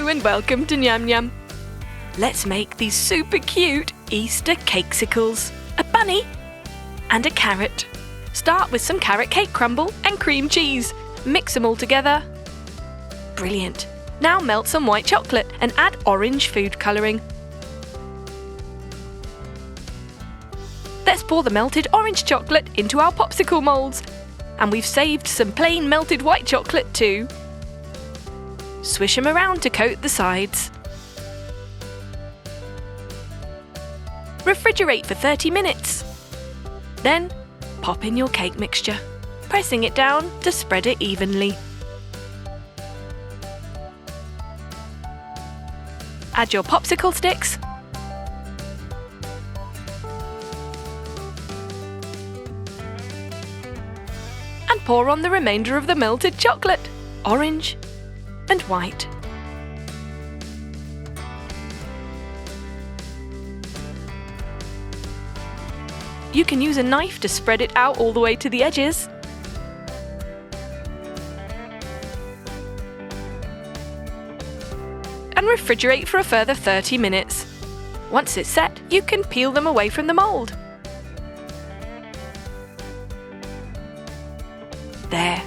Hello and welcome to Nyam Nyam. Let's make these super cute Easter Cakesicles. A bunny and a carrot. Start with some carrot cake crumble and cream cheese. Mix them all together. Brilliant. Now melt some white chocolate and add orange food colouring. Let's pour the melted orange chocolate into our popsicle moulds. And we've saved some plain melted white chocolate too. Swish them around to coat the sides. Refrigerate for 30 minutes. Then, pop in your cake mixture, pressing it down to spread it evenly. Add your popsicle sticks. And pour on the remainder of the melted chocolate, orange and white. You can use a knife to spread it out all the way to the edges. And refrigerate for a further 30 minutes. Once it's set, you can peel them away from the mould. There.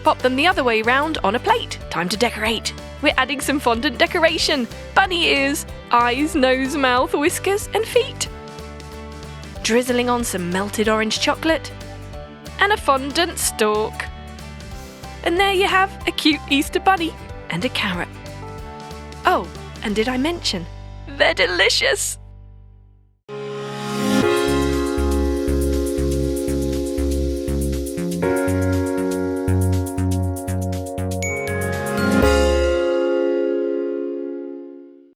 Pop them the other way round on a plate. Time to decorate. We're adding some fondant decoration. Bunny ears, eyes, nose, mouth, whiskers and feet. Drizzling on some melted orange chocolate. And a fondant stalk. And there you have a cute Easter bunny and a carrot. Oh, and did I mention? They're delicious!